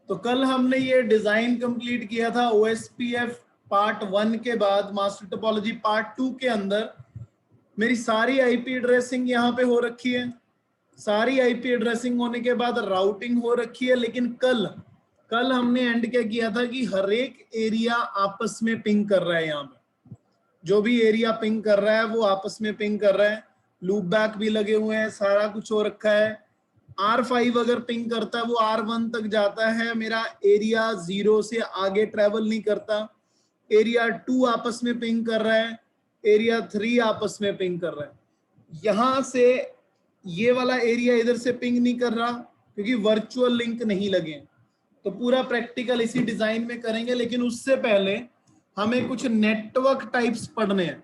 तो कल हमने ये डिजाइन कंप्लीट किया था ओएसपीएफ पार्ट 1 के बाद मास्टर टोपोलॉजी पार्ट 2 के अंदर मेरी सारी आईपी एड्रेसिंग यहाँ पे हो रखी है। सारी आईपी एड्रेसिंग होने के बाद राउटिंग हो रखी है। लेकिन कल हमने एंड क्या किया था कि हर एक एरिया आपस में पिंग कर रहा है। यहाँ पे जो भी एरिया पिंग कर रहा है वो आपस में पिंग कर रहा है। लूप बैक भी लगे हुए हैं, सारा कुछ हो रखा है। R5 अगर पिंग करता है वो R1 तक जाता है, मेरा एरिया 0 से आगे ट्रेवल नहीं करता। एरिया 2 आपस में पिंग कर रहा है, एरिया 3 आपस में पिंग कर रहा है। यहां से ये वाला एरिया इधर से पिंग नहीं कर रहा क्योंकि वर्चुअल लिंक नहीं लगे। तो पूरा प्रैक्टिकल इसी डिजाइन में करेंगे, लेकिन उससे पहले हमें कुछ नेटवर्क टाइप्स पढ़ने हैं।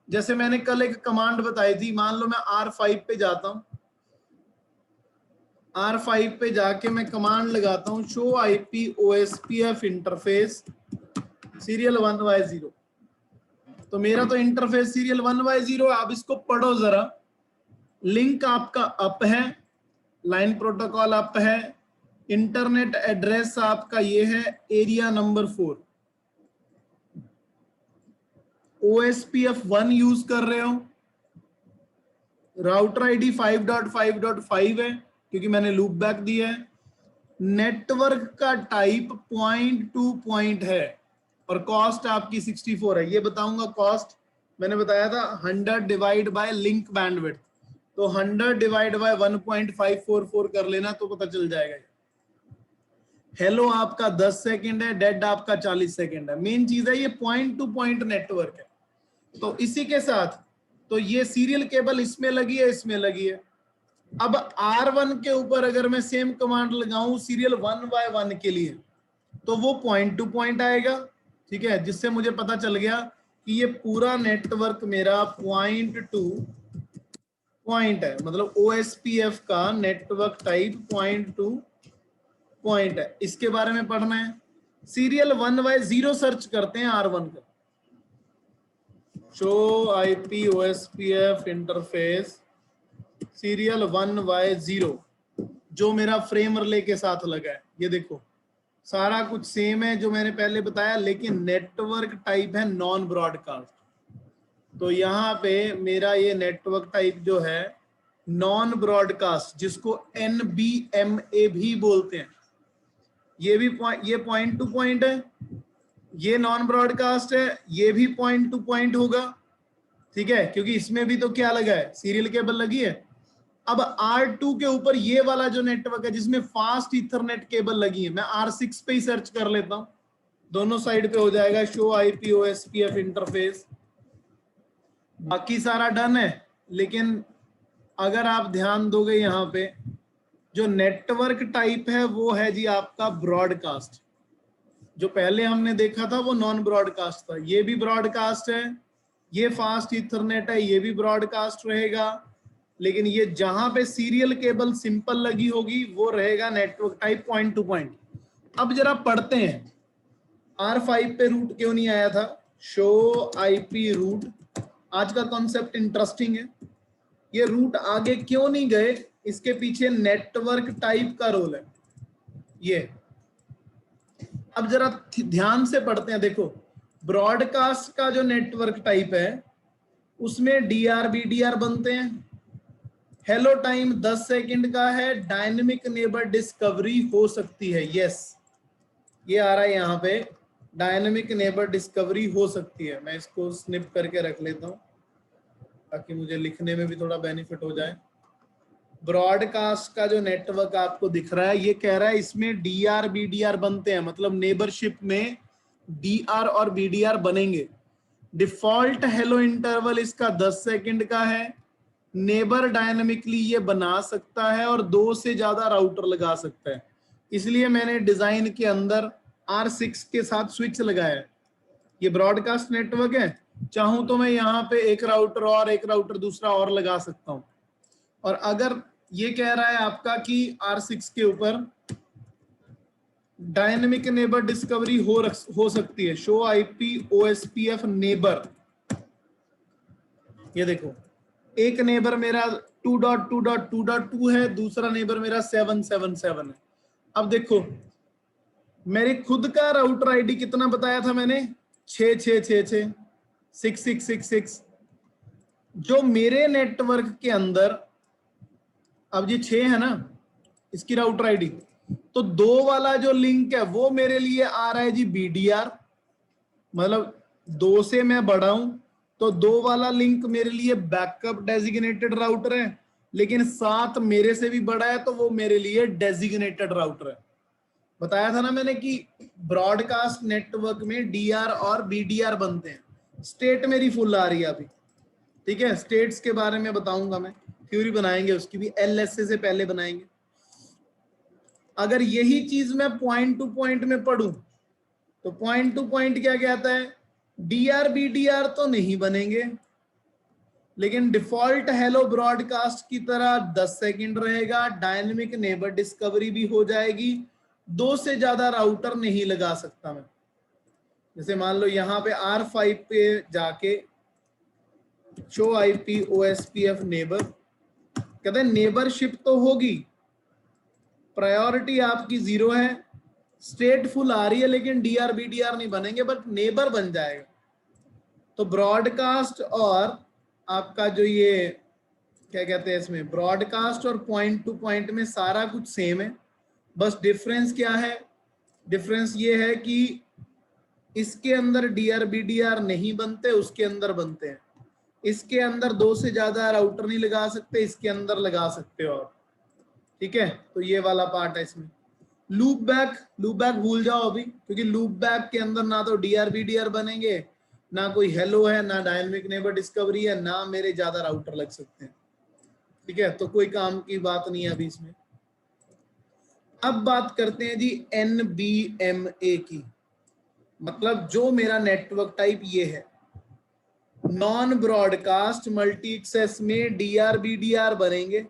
जैसे मैंने कल एक कमांड बताई थी, मान लो मैं R5 पे जाता हूं, R5 पे जाके मैं कमांड लगाता हूं show IP OSPF interface serial 1/0। तो मेरा तो इंटरफेस सीरियल 1/0 है। आप इसको पढ़ो जरा। लिंक आपका अप है, लाइन प्रोटोकॉल अप है, इंटरनेट एड्रेस आपका ये है एरिया नंबर 4। ओएसपीएफ 1 यूज कर रहे हो, राउटर आईडी 5.5.5 है क्योंकि मैंने लूप बैक दिया है। नेटवर्क का टाइप पॉइंट टू पॉइंट है और कॉस्ट आपकी 64 है। ये बताऊंगा कॉस्ट, मैंने बताया था 100 डिवाइड बाय लिंक बैंडविड्थ, तो 100 डिवाइड बाय 1.544 कर लेना तो पता चल जाएगा। हेलो आपका 10 सेकंड है, डेड आपका 40 सेकंड है। मेन चीज है ये पॉइंट टू पॉइंट नेटवर्क है। तो इसी के साथ तो ये सीरियल केबल इसमें लगी है, इसमें लगी है। अब R1 के ऊपर अगर मैं सेम कमांड लगाऊं सीरियल 1/1 के लिए तो वो पॉइंट टू पॉइंट आएगा, ठीक है, जिससे मुझे पता चल गया कि ये पूरा नेटवर्क मेरा पॉइंट टू पॉइंट है। मतलब ओएसपीएफ का network type point two point है। इसके बारे में पढ़ना है। सीरियल 1/0 सर्च करते हैं R1 का, show IP OSPF interface serial 1/0 जो मेरा फ्रेम रिले के साथ लगा है। ये देखो सारा कुछ सेम है जो मैंने पहले बताया, लेकिन नेटवर्क टाइप है नॉन ब्रॉडकास्ट। तो यहाँ पे मेरा ये नेटवर्क टाइप जो है नॉन ब्रॉडकास्ट, जिसको NBMA भी बोलते हैं, ये भी ये पॉइंट टू पॉइंट है, ये नॉन ब्रॉडकास्ट है, ये भी पॉइंट टू पॉइंट होगा, ठीक है, क्योंकि इसमें भी तो क्या लगा है, सीरियल केबल लगी है। अब R2 के ऊपर ये वाला जो नेटवर्क है जिसमें फास्ट इथरनेट केबल लगी है, मैं R6 पे ही सर्च कर लेता हूं, दोनों साइड पे हो जाएगा शो आईपी ओएसपीएफ इंटरफेस। बाकी सारा डन है, लेकिन अगर आप ध्यान दोगे यहाँ पे जो नेटवर्क टाइप है वो है जी आपका ब्रॉडकास्ट। जो पहले हमने देखा था वो नॉन ब्रॉडकास्ट था, ये भी ब्रॉडकास्ट है, ये फास्ट इथरनेट है, ये भी ब्रॉडकास्ट रहेगा। लेकिन ये जहां पे सीरियल केबल सिंपल लगी होगी वो रहेगा network type point two point. अब जरा पढ़ते हैं R5 पे रूट क्यों नहीं आया था, शो आईपी रूट। आज का कॉन्सेप्ट इंटरेस्टिंग है, ये रूट आगे क्यों नहीं गए, इसके पीछे नेटवर्क टाइप का रोल है ये। अब जरा ध्यान से पढ़ते हैं। देखो ब्रॉडकास्ट का जो नेटवर्क टाइप है उसमें DR BDR बनते हैं। हेलो टाइम 10 सेकंड का है, डायनेमिक नेबर डिस्कवरी हो सकती है, यस ये आ रहा है यहाँ पे, डायनेमिक नेबर डिस्कवरी हो सकती है। मैं इसको स्निप करके रख लेता हूँ ताकि मुझे लिखने में भी थोड़ा बेनिफिट हो जाए। ब्रॉडकास्ट का जो नेटवर्क आपको दिख रहा है ये कह रहा है इसमें DR BDR बनते हैं, मतलब नेबरशिप में DR और BDR बनेंगे। डिफॉल्ट हेलो इंटरवल इसका 10 सेकंड का है। नेबर डायनामिकली ये बना सकता है और 2 से ज्यादा राउटर लगा सकता है, इसलिए मैंने डिजाइन के अंदर R6 के साथ स्विच लगाया है। ये ब्रॉडकास्ट नेटवर्क है, चाहूं तो मैं यहाँ पे एक राउटर और एक राउटर दूसरा और लगा सकता हूं। और अगर ये कह रहा है आपका कि R6 के ऊपर डायनेमिक नेबर डिस्कवरी हो सकती है, शो आईपी ओएसपीएफ नेबर। ये देखो एक नेबर मेरा 2.2.2.2 है, दूसरा नेबर मेरा 777 है। अब देखो मेरे खुद का राउटर आईडी कितना बताया था मैंने, 6666 6666। जो मेरे नेटवर्क के अंदर, अब ये 6 है ना इसकी राउटर आईडी, तो 2 वाला जो लिंक है वो मेरे लिए आ रहा है जी BDR, मतलब 2 से मैं बढ़ा हूं तो 2 वाला लिंक मेरे लिए बैकअप डेजिग्नेटेड राउटर है, लेकिन 7 मेरे से भी बड़ा है तो वो मेरे लिए डेजिग्नेटेड राउटर है। बताया था ना मैंने कि ब्रॉडकास्ट नेटवर्क में DR और BDR बनते हैं। स्टेट मेरी फुल आ रही है अभी, ठीक है, स्टेट्स के बारे में बताऊंगा मैं, थ्योरी बनाएंगे उसकी भी, LSA से पहले बनाएंगे। अगर यही चीज मैं पॉइंट टू पॉइंट में पढ़ूं तो पॉइंट टू पॉइंट क्या कहता है, DR BDR तो नहीं बनेंगे, लेकिन डिफॉल्ट हेलो ब्रॉडकास्ट की तरह 10 सेकंड रहेगा, डायनेमिक नेबर डिस्कवरी भी हो जाएगी, 2 से ज्यादा राउटर नहीं लगा सकता मैं। जैसे मान लो यहाँ पे R5 पे जाके शो IP OSPF नेबर, कहते हैं नेबरशिप तो होगी, प्रायोरिटी आपकी 0 है, स्टेट फुल आ रही है, लेकिन DR BDR नहीं बनेंगे, बट नेबर बन जाएगा। तो ब्रॉडकास्ट और आपका जो ये क्या कहते हैं इसमें, ब्रॉडकास्ट और पॉइंट टू पॉइंट में सारा कुछ सेम है, बस डिफरेंस क्या है, डिफरेंस ये है कि इसके अंदर DR BDR नहीं बनते, उसके अंदर बनते हैं। इसके अंदर 2 से ज्यादा राउटर नहीं लगा सकते, इसके अंदर लगा सकते हो आप, ठीक है। तो ये वाला पार्ट है इसमें। लूप बैक भूल जाओ अभी, क्योंकि लूप बैक के अंदर ना तो DR BDR बनेंगे, ना कोई हेलो है, ना डायनेमिक नेबर डिस्कवरी है, ना मेरे ज्यादा राउटर लग सकते हैं, ठीक है। तो कोई काम की बात नहीं है अभी इसमें। अब बात करते हैं जी NBMA की, मतलब जो मेरा नेटवर्क टाइप ये है, नॉन ब्रॉडकास्ट मल्टी एक्सेस में DR BDR बनेंगे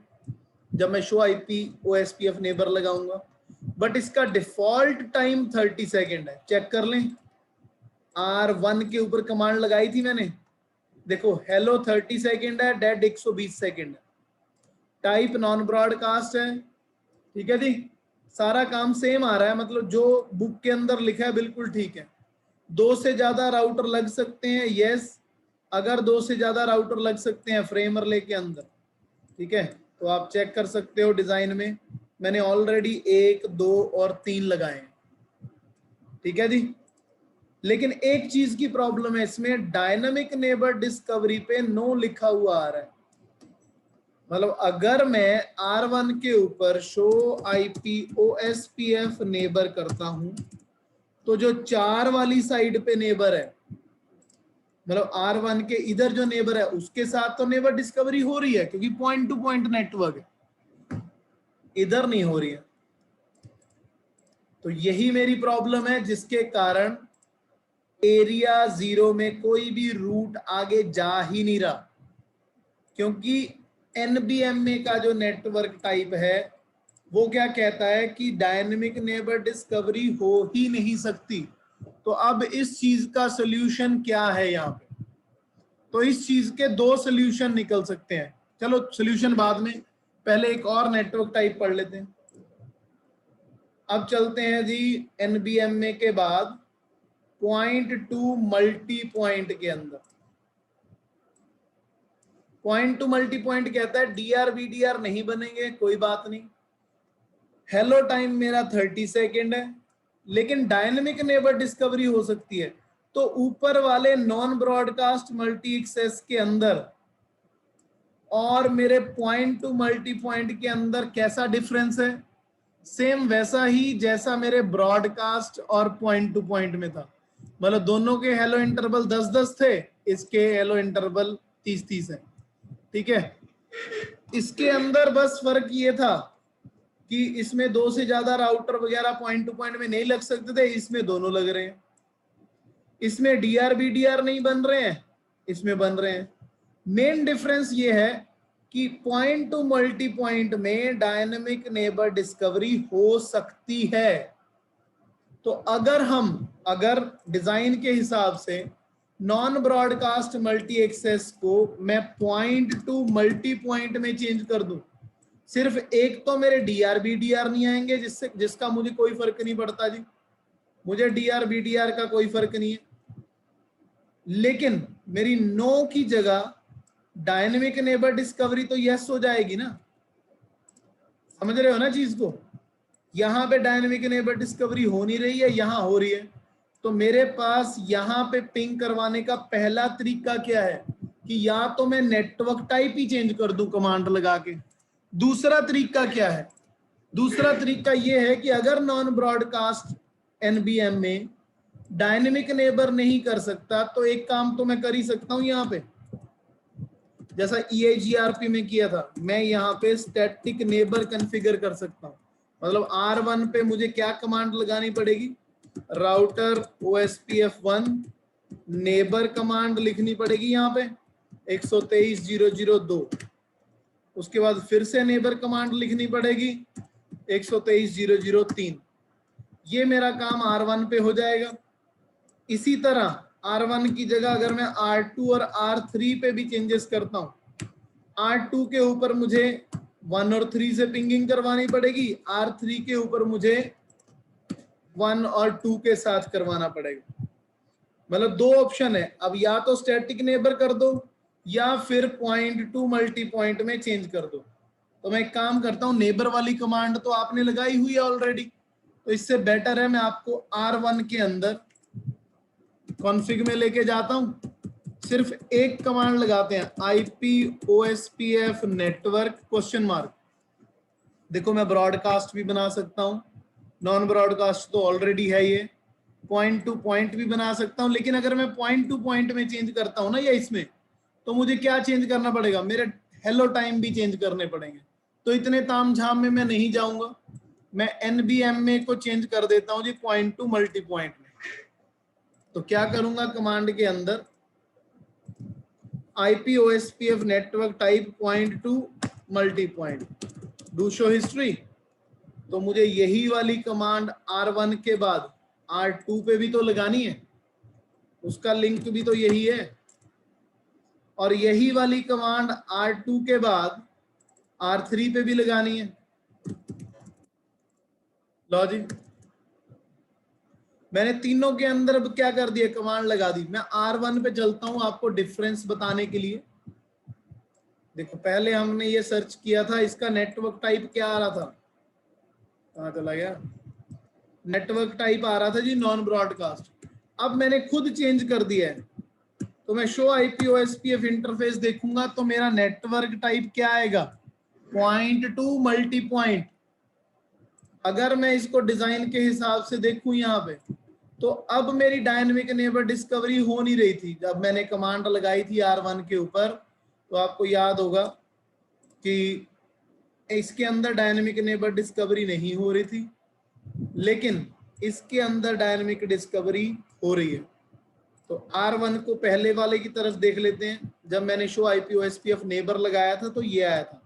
जब मैं शो IP OSPF नेबर लगाऊंगा, बट इसका डिफॉल्ट टाइम 30 सेकेंड है। चेक कर लें, R1 के ऊपर कमांड लगाई थी मैंने, देखो हेलो 30 सेकेंड है, डेड 120 सेकेंड है, टाइप नॉन ब्रॉडकास्ट है, ठीक है जी। सारा काम सेम आ रहा है, मतलब जो बुक के अंदर लिखा है बिल्कुल ठीक है। 2 से ज्यादा राउटर लग सकते हैं, यस, अगर 2 से ज्यादा राउटर लग सकते हैं फ्रेम रिले के अंदर, ठीक है। तो आप चेक कर सकते हो डिजाइन में, मैंने ऑलरेडी 1 2 और 3 लगाए हैं, ठीक है जी। लेकिन एक चीज की प्रॉब्लम है इसमें, डायनामिक नेबर डिस्कवरी पे नो लिखा हुआ आ रहा है। मतलब अगर मैं R1 के ऊपर शो IP OSPF नेबर करता हूं तो जो 4 वाली साइड पे नेबर है, मतलब R1 के इधर जो नेबर है उसके साथ तो नेबर डिस्कवरी हो रही है, क्योंकि पॉइंट टू पॉइंट नेटवर्क है, इधर नहीं हो रही है। तो यही मेरी प्रॉब्लम है, जिसके कारण एरिया 0 में कोई भी रूट आगे जा ही नहीं रहा, क्योंकि NBMA का जो नेटवर्क टाइप है वो क्या कहता है कि डायनेमिक नेबर डिस्कवरी हो ही नहीं सकती। तो अब इस चीज का सोल्यूशन क्या है यहाँ पे, तो इस चीज के 2 सोल्यूशन निकल सकते हैं। चलो सोल्यूशन बाद में, पहले एक और नेटवर्क टाइप पढ़ लेते हैं। अब चलते हैं जी NBMA के बाद पॉइंट टू मल्टी पॉइंट के अंदर। पॉइंट टू मल्टी पॉइंट कहता है DR BDR नहीं बनेंगे, कोई बात नहीं, हेलो टाइम मेरा 30 सेकेंड है, लेकिन डायनेमिक नेबर डिस्कवरी हो सकती है। तो ऊपर वाले नॉन ब्रॉडकास्ट मल्टी एक्सेस के अंदर और मेरे पॉइंट टू मल्टी पॉइंट के अंदर कैसा डिफरेंस है, सेम वैसा ही जैसा मेरे ब्रॉडकास्ट और पॉइंट टू पॉइंट में था। मतलब दोनों के हेलो इंटरवल 10-10 थे, इसके हेलो इंटरवल 30-30 है, ठीक है। इसके अंदर बस फर्क ये था कि इसमें 2 से ज्यादा राउटर वगैरह पॉइंट टू पॉइंट में नहीं लग सकते थे, इसमें दोनों लग रहे हैं। इसमें DR BDR नहीं बन रहे हैं, इसमें बन रहे हैं। मेन डिफरेंस ये है कि पॉइंट टू मल्टी पॉइंट में डायनेमिक नेबर डिस्कवरी हो सकती है। तो अगर डिजाइन के हिसाब से नॉन ब्रॉडकास्ट मल्टी एक्सेस को मैं पॉइंट टू मल्टी पॉइंट में चेंज कर दूं, सिर्फ एक तो मेरे DR BDR नहीं आएंगे, जिसका मुझे कोई फर्क नहीं पड़ता जी, मुझे डीआर बीडीआर का कोई फर्क नहीं है, लेकिन मेरी नो की जगह डायनेमिक नेबर डिस्कवरी तो यस हो जाएगी ना। समझ रहे हो ना चीज को? यहां पे डायनेमिक नेबर डिस्कवरी हो नहीं रही है, यहां हो रही है। तो मेरे पास यहां पे पिंग करवाने का पहला तरीका क्या है कि या तो मैं नेटवर्क टाइप ही चेंज कर दूं कमांड लगा के। दूसरा तरीका क्या है? दूसरा तरीका यह है कि अगर नॉन ब्रॉडकास्ट एनबीएम में डायनेमिक नेबर नहीं कर सकता तो एक काम तो मैं कर ही सकता हूं, यहां पे जैसा EIGRP में किया था, मैं यहाँ पे स्टैटिक नेबर कॉन्फ़िगर कर सकता हूँ। मतलब R1 पे मुझे क्या कमांड लगानी पड़ेगी? राउटर OSPF1 नेबर कमांड लिखनी पड़ेगी यहाँ पे 123.0.0.2। उसके बाद फिर से नेबर कमांड लिखनी पड़ेगी 123.0.0.3। ये मेरा काम R1 पे हो जाएगा। इसी तरह R1 की जगह अगर मैं R2 और R3 पे भी चेंजेस करता हूं, R2 के ऊपर मुझे 1 और 3 से पिंगिंग करवानी पड़ेगी, R3 के ऊपर मुझे 1 और 2 के साथ करवाना पड़ेगा। मतलब दो ऑप्शन है, अब या तो स्टैटिक नेबर कर दो या फिर पॉइंट टू मल्टी पॉइंट में चेंज कर दो। तो मैं एक काम करता हूं, नेबर वाली कमांड तो आपने लगाई हुई है ऑलरेडी, तो इससे बेटर है मैं आपको R1 के अंदर कॉन्फ़िग में लेके जाता हूं। सिर्फ एक कमांड लगाते हैं, IPOSPF नेटवर्क क्वेश्चन मार्क। देखो मैं ब्रॉडकास्ट भी बना सकता हूं, नॉन ब्रॉडकास्ट तो ऑलरेडी है ये, पॉइंट टू पॉइंट भी बना सकता हूं। लेकिन अगर मैं पॉइंट टू पॉइंट में चेंज करता हूं ना या इसमें, तो मुझे क्या चेंज करना पड़ेगा? मेरे हेलो टाइम भी चेंज करने पड़ेंगे। तो इतने तामझाम में मैं नहीं जाऊंगा, मैं NBMA को चेंज कर देता हूं जी पॉइंट टू मल्टी पॉइंट में। तो क्या करूंगा कमांड के अंदर, IPOSPF network type point two multi point, do show history. तो मुझे यही वाली कमांड R1 के बाद R2 पे भी तो लगानी है, उसका लिंक भी तो यही है, और यही वाली कमांड R2 के बाद R3 पे भी लगानी है। लो जी, मैंने तीनों के अंदर अब क्या कर दिया, कमांड लगा दी। मैं R1 पे चलता हूं आपको डिफरेंस बताने के लिए। देखो पहले हमने ये सर्च किया था, इसका नेटवर्क टाइप क्या आ रहा था, कहां चला गया, नेटवर्क टाइप आ रहा था जी नॉन ब्रॉडकास्ट। अब मैंने खुद चेंज कर दिया है, तो मैं शो IPOSPF इंटरफेस देखूंगा तो मेरा नेटवर्क टाइप क्या आएगा, पॉइंट टू मल्टी पॉइंट। अगर मैं इसको डिजाइन के हिसाब से देखूं यहाँ पे, तो अब मेरी डायनेमिक नेबर डिस्कवरी हो नहीं रही थी। जब मैंने कमांड लगाई थी R1 के ऊपर, तो आपको याद होगा कि इसके अंदर डायनेमिक नेबर डिस्कवरी नहीं हो रही थी, लेकिन इसके अंदर डायनेमिक डिस्कवरी हो रही है। तो R1 को पहले वाले की तरफ देख लेते हैं। जब मैंने शो IPOSPF नेबर लगाया था तो ये आया था।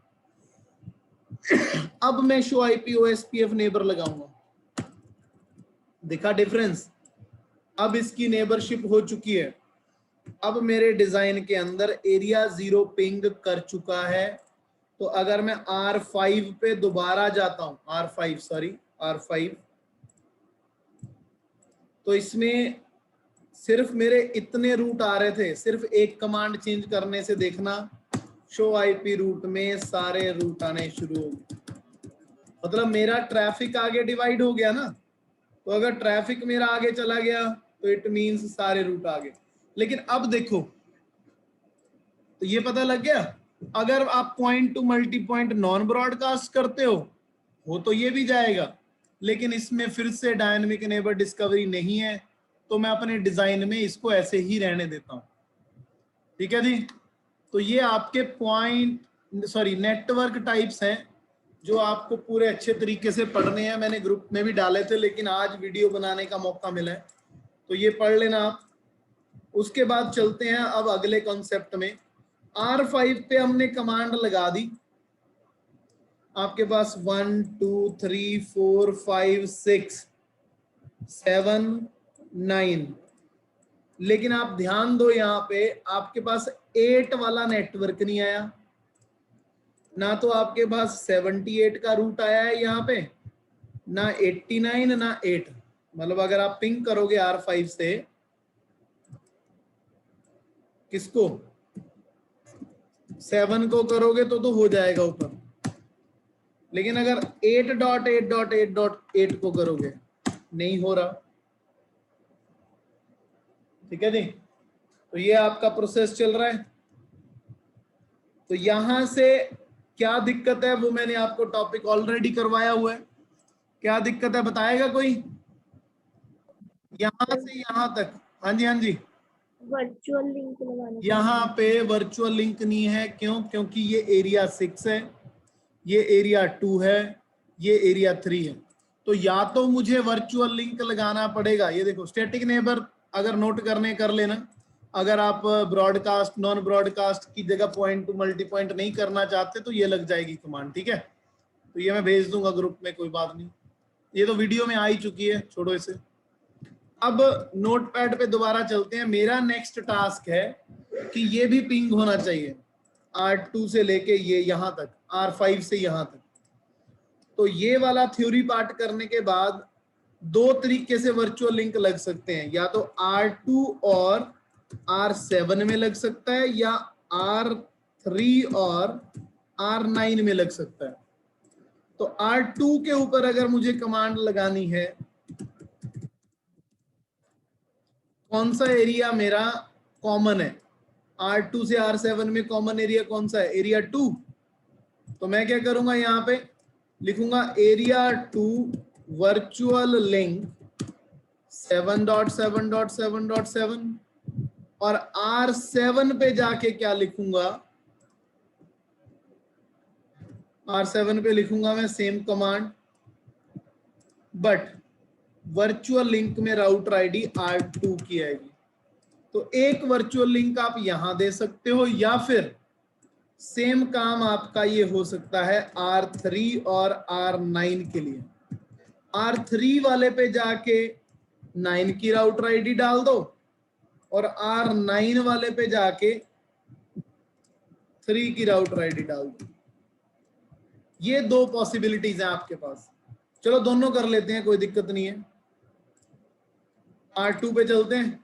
अब मैं शो IPOSPF नेबर लगाऊंगा, देखा डिफरेंस? अब इसकी नेबरशिप हो चुकी है। अब मेरे डिजाइन के अंदर एरिया 0 पिंग कर चुका है। तो अगर मैं R5 पे दोबारा जाता हूं, R5, तो इसमें सिर्फ मेरे इतने रूट आ रहे थे, सिर्फ एक कमांड चेंज करने से देखना शो IP रूट में सारे रूट आने शुरू हो गए। मतलब मेरा ट्रैफिक आगे डिवाइड हो गया ना। तो अगर ट्रैफिक मेरा आगे चला गया तो इट मींस सारे रूट आगे। लेकिन अब देखो, तो ये पता लग गया, अगर आप point two multi point non broadcast करते हो तो ये भी जाएगा, लेकिन इसमें फिर से डायनेमिक नेबर डिस्कवरी नहीं है, तो मैं अपने डिजाइन में इसको ऐसे ही रहने देता हूं। ठीक है जी। तो ये आपके नेटवर्क टाइप्स हैं जो आपको पूरे अच्छे तरीके से पढ़ने हैं। मैंने ग्रुप में भी डाले थे, लेकिन आज वीडियो बनाने का मौका मिला है, तो ये पढ़ लेना आप। उसके बाद चलते हैं अब अगले कॉन्सेप्ट में। R5 पे हमने कमांड लगा दी, आपके पास 1 2 3 4 5 6 7 9, लेकिन आप ध्यान दो यहाँ पे आपके पास 8 वाला नेटवर्क नहीं आया ना। तो आपके पास 78 का रूट आया है यहाँ पे, ना 89 ना 8, मतलब अगर आप पिंग करोगे R5 से किसको, 7 को करोगे तो हो जाएगा ऊपर, लेकिन अगर 8.8.8.8 को करोगे नहीं हो रहा। ठीक है जी, तो ये आपका प्रोसेस चल रहा है। तो यहां से क्या दिक्कत है वो मैंने आपको टॉपिक ऑलरेडी करवाया हुआ है। क्या दिक्कत है बताएगा कोई, यहां से यहां तक। हाँ जी, हाँ जी, वर्चुअल लिंक लगाने का यहाँ पे वर्चुअल लिंक नहीं है, क्यों? क्योंकि ये एरिया 6 है, ये एरिया 2 है, ये एरिया 3 है। तो या तो मुझे वर्चुअल लिंक लगाना पड़ेगा। ये देखो स्टैटिक नेबर अगर नोट करने कर लेना, अगर आप ब्रॉडकास्ट नॉन ब्रॉडकास्ट की जगह पॉइंट टू मल्टी पॉइंट नहीं करना चाहते तो ये लग जाएगी कमांड। ठीक है, तो ये मैं भेज दूंगा ग्रुप में, कोई बात नहीं, ये तो वीडियो में आ ही चुकी है, छोड़ो इसे। अब नोटपैड पे दोबारा चलते हैं। मेरा नेक्स्ट टास्क है कि ये भी पिंग होना चाहिए R2 से लेके ये यहां तक, R5 से यहां तक। तो ये वाला थ्योरी पार्ट करने के बाद दो तरीके से वर्चुअल लिंक लग सकते हैं, या तो R2 और R7 में लग सकता है, या R3 और R9 में लग सकता है। तो R2 के ऊपर अगर मुझे कमांड लगानी है, कौन सा एरिया मेरा कॉमन है, R2 से R7 में कॉमन एरिया कौन सा है, एरिया 2। तो मैं क्या करूंगा, यहां पे लिखूंगा एरिया 2 वर्चुअल लिंक 7.7.7.7 और R7 पे जाके क्या लिखूंगा, R7 पे लिखूंगा मैं same command, but virtual link में राउटर आईडी R2 की आएगी। तो एक वर्चुअल लिंक आप यहां दे सकते हो, या फिर सेम काम आपका ये हो सकता है R3 और R9 के लिए। R3 वाले पे जाके 9 की राउटर आईडी डाल दो और R9 वाले पे जाके 3 की राउटर आईडी डाल दो। ये दो पॉसिबिलिटीज हैं आपके पास। चलो दोनों कर लेते हैं, कोई दिक्कत नहीं है। R2 पे चलते हैं,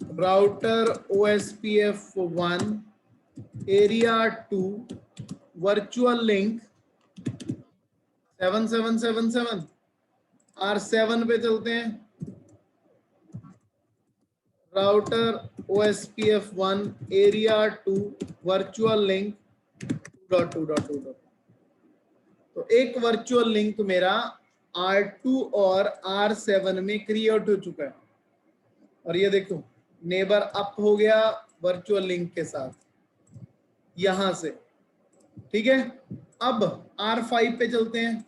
router OSPF1 area 2 virtual link 7777। R7 पे चलते हैं, router OSPF1 area 2 virtual link 2.2.2. तो एक वर्चुअल लिंक मेरा R2 और R7 में क्रिएट हो चुका है, और ये देखो नेबर अप हो गया वर्चुअल लिंक के साथ यहां से। ठीक है, अब R5 पे चलते हैं,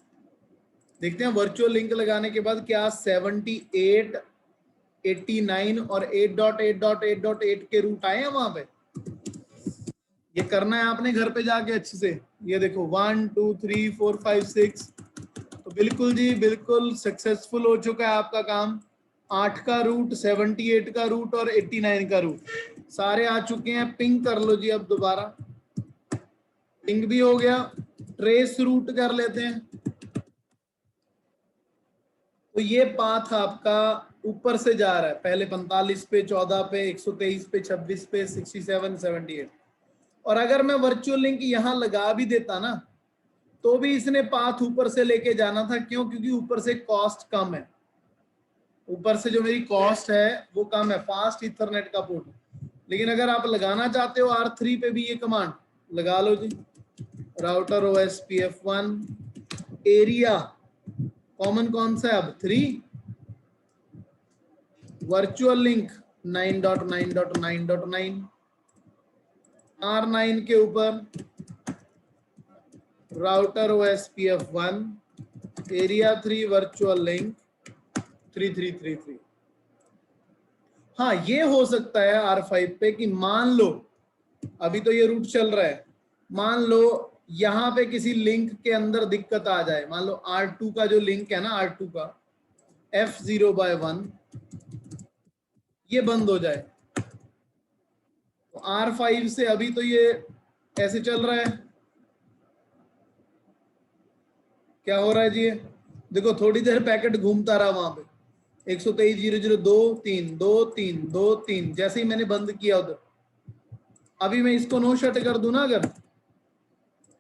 देखते हैं वर्चुअल लिंक लगाने के बाद क्या 78, 89 और 8.8.8.8 के रूट आए हैं वहां पे। ये करना है आपने घर पे जाके अच्छे से। ये देखो 1 2 3 4 5 6, तो बिल्कुल जी बिल्कुल सक्सेसफुल हो चुका है आपका काम। 8 का रूट, 78 का रूट और 89 का रूट सारे आ चुके हैं। पिंग कर लो जी, अब दोबारा पिंग भी हो गया। ट्रेस रूट कर लेते हैं, तो ये पाथ आपका ऊपर से जा रहा है, पहले 45 पे, 14 पे, 123 पे, 26 पे, 67, 78। और अगर मैं वर्चुअल लिंक यहां लगा भी देता ना, तो भी इसने पाथ ऊपर से लेके जाना था। क्यों? क्योंकि ऊपर से कॉस्ट कम है, ऊपर से जो मेरी कॉस्ट है वो कम है, फास्ट इथरनेट का पोर्ट। लेकिन अगर आप लगाना चाहते हो R3 पे भी ये कमांड लगा लो जी, राउटर OSPF1 एरिया कॉमन कौन सा है अब, 3 वर्चुअल लिंक 9.9.9.9 R9 के ऊपर router OSPF1 area 3 virtual link 3333। हाँ ये हो सकता है R5 पे कि मान लो अभी तो ये रूट चल रहा है, मान लो यहां पे किसी लिंक के अंदर दिक्कत आ जाए, मान लो R2 का जो लिंक है ना, R2 का F0/1 ये बंद हो जाए, तो R5 से अभी तो ये ऐसे चल रहा है, क्या हो रहा है जी, देखो थोड़ी देर पैकेट घूमता रहा वहां पे, 123.0.0.2.3 जैसे ही मैंने बंद किया उधर, अभी मैं इसको नो शट कर दूं ना, अगर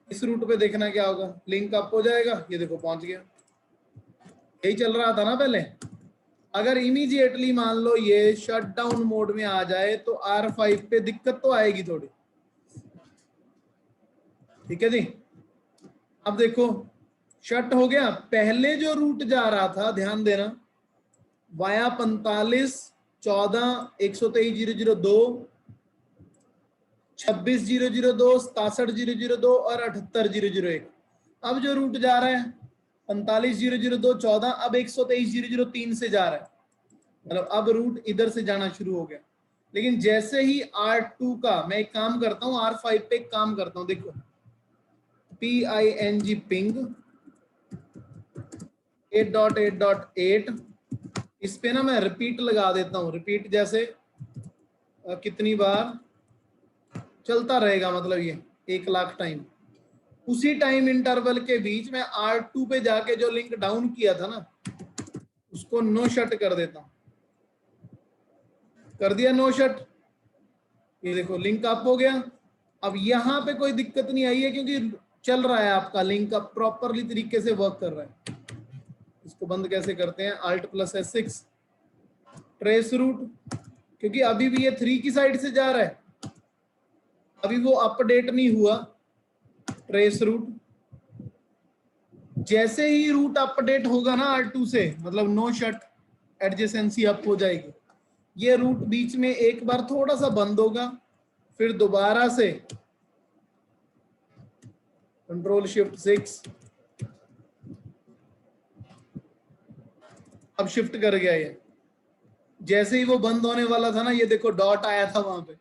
इस रूट पे देखना क्या होगा, लिंक अप हो जाएगा, ये देखो पहुंच गया। यही चल रहा था ना पहले। अगर इमीडिएटली मान लो ये शट डाउन मोड में आ जाए तो R5 पे दिक्कत तो आएगी थोड़ी, ठीक है जी। अब देखो शट हो गया, पहले जो रूट जा रहा था ध्यान देना, वाया 45 14 123.002 26.002 67.002 और 78.001। अब जो रूट जा रहा है 45.002 14, अब 123.003 से जा रहा है, मतलब अब रूट इधर से जाना शुरू हो गया। लेकिन जैसे ही R2 का, मैं एक काम करता हूं, R5 पे एक काम करता हूं, देखो PING पिंग 8.8.8, इस पे ना मैं रिपीट लगा देता हूं, रिपीट जैसे कितनी बार चलता रहेगा, मतलब ये 1,00,000 टाइम। उसी टाइम इंटरवल के बीच में R2 पे जाके जो लिंक डाउन किया था ना, उसको नो शट कर देता हूं, कर दिया नो शट, ये देखो लिंक अप हो गया। अब यहां पे कोई दिक्कत नहीं आई है क्योंकि चल रहा है आपका लिंक अप, प्रॉपरली तरीके से वर्क कर रहा है। इसको बंद कैसे करते हैं, Alt+S6 ट्रेस रूट, क्योंकि अभी भी ये 3 की साइड से जा रहा है, अभी वो अपडेट नहीं हुआ ट्रेस रूट। जैसे ही रूट अपडेट होगा ना R2 से, मतलब नो शट एडजेसेंसी अप हो जाएगी। ये रूट बीच में एक बार थोड़ा सा बंद होगा, फिर दोबारा से Ctrl+Shift+6, अब शिफ्ट कर गया ये। जैसे ही वो बंद होने वाला था ना, ये देखो डॉट आया था वहां पे,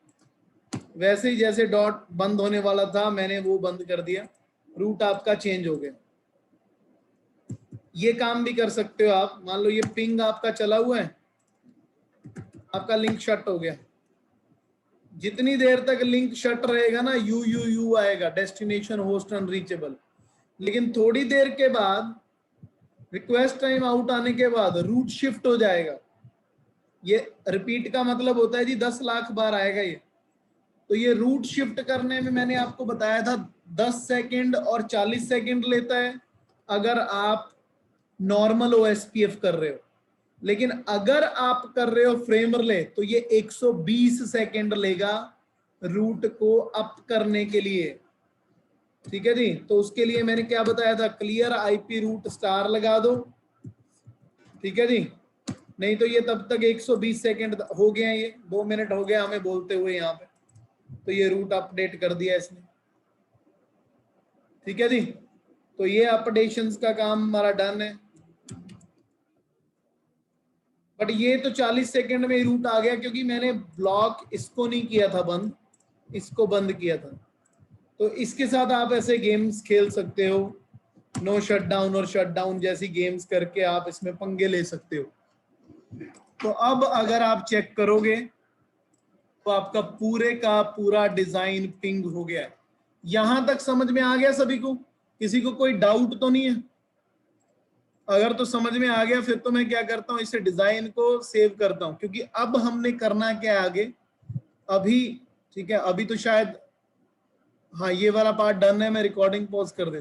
वैसे ही जैसे डॉट बंद होने वाला था मैंने वो बंद कर दिया, रूट आपका चेंज हो गया। ये काम भी कर सकते हो आप, मान लो ये पिंग आपका चला हुआ है, आपका लिंक शट हो गया, जितनी देर तक लिंक शट रहेगा ना यू आएगा, डेस्टिनेशन होस्ट अनरीचेबल। लेकिन थोड़ी देर के बाद रिक्वेस्ट टाइम आउट आने के बाद रूट शिफ्ट हो जाएगा। ये रिपीट का मतलब होता है जी 10 लाख बार आएगा ये। तो ये रूट शिफ्ट करने में मैंने आपको बताया था 10 सेकंड और 40 सेकंड लेता है अगर आप नॉर्मल OSPF कर रहे हो। लेकिन अगर आप कर रहे हो फ्रेम रिले तो ये 120 सेकंड लेगा रूट को अप करने के लिए, ठीक है जी। तो उसके लिए मैंने क्या बताया था, क्लियर IP रूट स्टार लगा दो, ठीक है जी। नहीं तो ये तब तक 120 सेकंड हो गए हैं, ये 2 मिनट हो गया हमें बोलते हुए यहाँ पे, तो ये रूट अपडेट कर दिया इसने, ठीक है जी। तो ये अपडेशंस का काम हमारा डन है। बट ये तो 40 सेकंड में रूट आ गया क्योंकि मैंने ब्लॉक इसको नहीं किया था बंद, इसको बंद किया था। तो इसके साथ आप ऐसे गेम्स खेल सकते हो, नो शटडाउन और शटडाउन जैसी गेम्स करके आप इसमें पंगे ले सकते हो। तो अब अगर आप चेक करोगे तो आपका पूरे का पूरा डिजाइन पिंग हो गया है। यहां तक समझ में आ गया सभी को, किसी को कोई डाउट तो नहीं है? अगर तो समझ में आ गया फिर तो मैं क्या करता हूं, इसे डिजाइन को सेव करता हूं, क्योंकि अब हमने करना क्या है आगे अभी, ठीक है। अभी तो शायद हाँ ये वाला पार्ट डन है, मैं रिकॉर्डिंग पॉज कर देता हूं।